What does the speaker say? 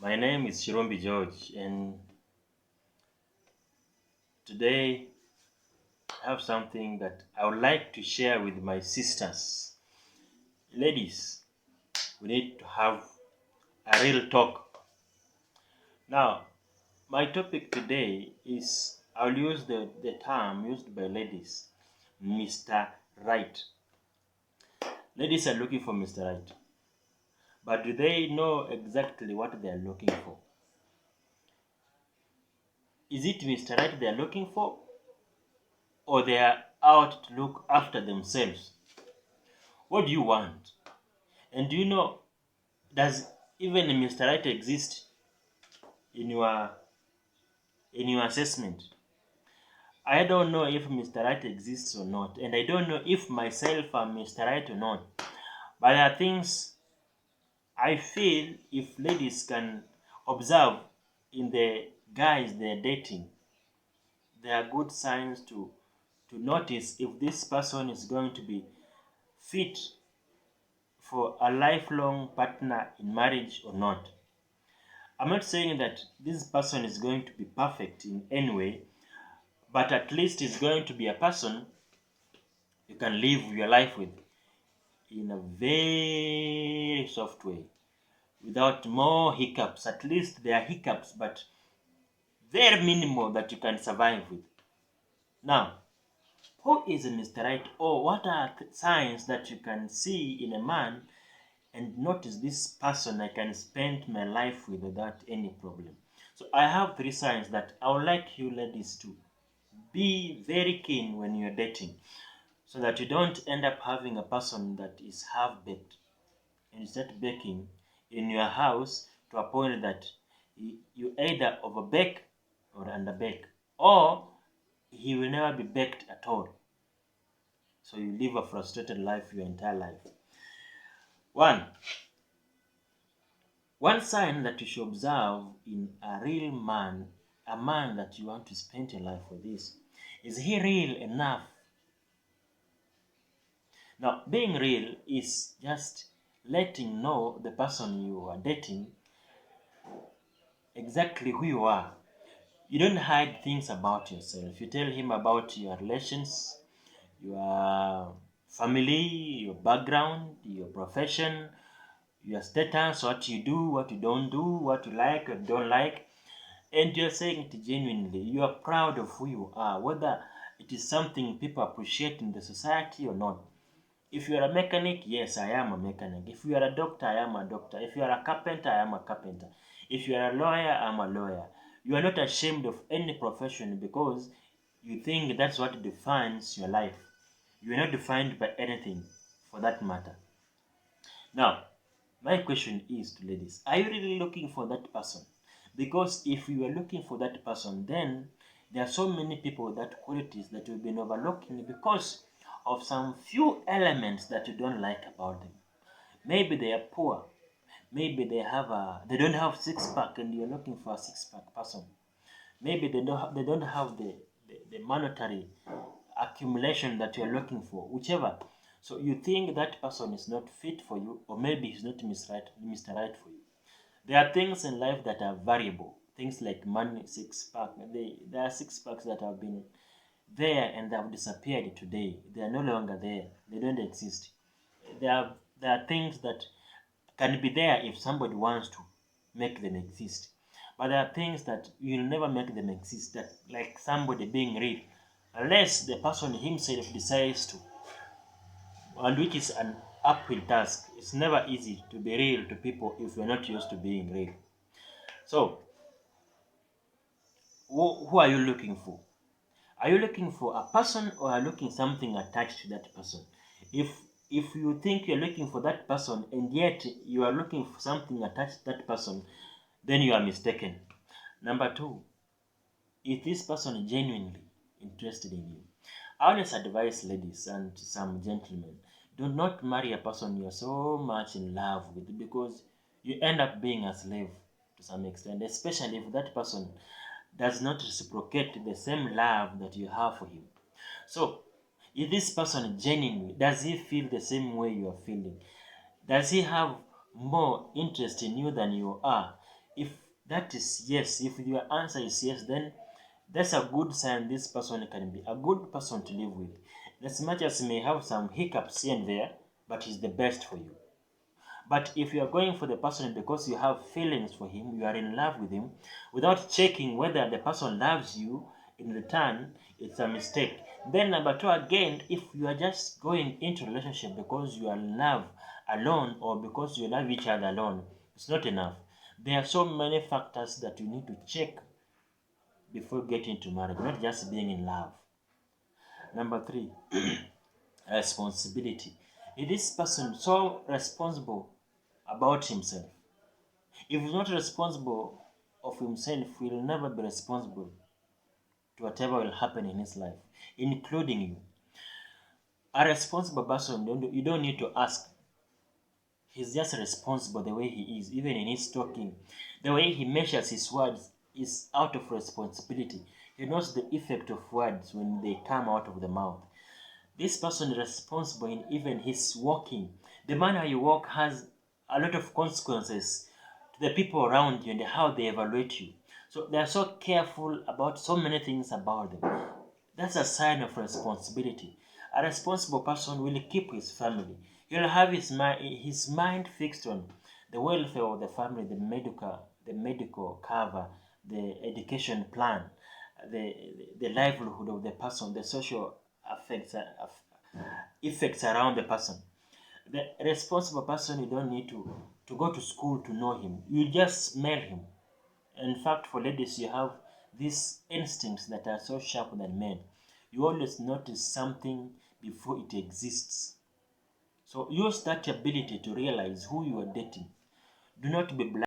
My name is Shirombi George, and today I have something that I would like to share with my sisters. Ladies, we need to have a real talk. Now, my topic today is I'll use the term used by ladies, Mr. Right. Ladies are looking for Mr. Right, but do they know exactly what they are looking for? Is it Mr. Right they are looking for, or they are out to look after themselves? What do you want? And do you know, does even Mr. Right exist in your assessment? I don't know if Mr. Right exists or not, and I don't know if myself am Mr. Right or not. But there are things I feel if ladies can observe in the guys they're dating, there are good signs to notice if this person is going to be fit for a lifelong partner in marriage or not. I'm not saying that this person is going to be perfect in any way, but at least is going to be a person you can live your life with in a very soft way without more hiccups. At least there are hiccups, but very minimal that you can survive with. Now, who is a Mr. Right, or what are signs that you can see in a man and notice this person I can spend my life with without any problem? So I have three signs that I would like you ladies to be very keen when you're dating, so that you don't end up having a person that is half baked and start baking in your house to a point that you either overbake or underbake, or he will never be baked at all. So you live a frustrated life your entire life. One, one sign that you should observe in a real man, a man that you want to spend your life with, is he real enough? Now, being real is just letting know the person you are dating exactly who you are. You don't hide things about yourself. You tell him about your relations, your family, your background, your profession, your status, what you do, what you don't do, what you like, what you don't like. And you're saying it genuinely. You are proud of who you are, whether it is something people appreciate in the society or not. If you are a mechanic, yes, I am a mechanic. If you are a doctor, I am a doctor. If you are a carpenter, I am a carpenter. If you are a lawyer, I am a lawyer. You are not ashamed of any profession because you think that's what defines your life. You are not defined by anything for that matter. Now, my question is to ladies, are you really looking for that person? Because if you are looking for that person, then there are so many people with that qualities that you've been overlooking because of some few elements that you don't like about them. Maybe they are poor. Maybe they don't have six pack and you're looking for a six pack person. Maybe they don't have the monetary accumulation that you're looking for, whichever. So you think that person is not fit for you, or maybe he's not Mr. Right for you. There are things in life that are variable. Things like money, six pack. There are six packs that have been there and they have disappeared today. They are no longer there. They don't exist. There are things that can be there if somebody wants to make them exist. But there are things that you'll never make them exist, that like somebody being real, unless the person himself decides to, and which is an uphill task. It's never easy to be real to people if you're not used to being real. So, who are you looking for? Are you looking for a person or are you looking something attached to that person? If if you think you're looking for that person and yet you are looking for something attached to that person, then you are mistaken. Number two, is this person genuinely interested in you? I always advise ladies and some gentlemen, do not marry a person you are so much in love with because you end up being a slave to some extent, especially if that person does not reciprocate the same love that you have for him. So, is this person genuinely, does he feel the same way you are feeling? Does he have more interest in you than you are? If that is yes, if your answer is yes, then that's a good sign this person can be a good person to live with. As much as he may have some hiccups here and there, but he's the best for you. But if you are going for the person because you have feelings for him, you are in love with him, without checking whether the person loves you in return, it's a mistake. Then number two, again, if you are just going into a relationship because you are in love alone or because you love each other alone, it's not enough. There are so many factors that you need to check before getting to marriage, not just being in love. Number three, responsibility. Is this person so responsible about himself? If he's not responsible of himself, he will never be responsible to whatever will happen in his life, including you. A responsible person, you don't need to ask. He's just responsible the way he is, even in his talking. The way he measures his words is out of responsibility. He knows the effect of words when they come out of the mouth. This person is responsible in even his walking. The manner you walk has a lot of consequences to the people around you and how they evaluate you. So they are so careful about so many things about them. That's a sign of responsibility. A responsible person will keep his family. He'll have his mind fixed on the welfare of the family, the medical cover, the education plan, the livelihood of the person, the social effects around the person. The responsible person, you don't need to go to school to know him. You just smell him. In fact, for ladies, you have these instincts that are so sharp than men. You always notice something before it exists. So use that ability to realize who you are dating. Do not be blind.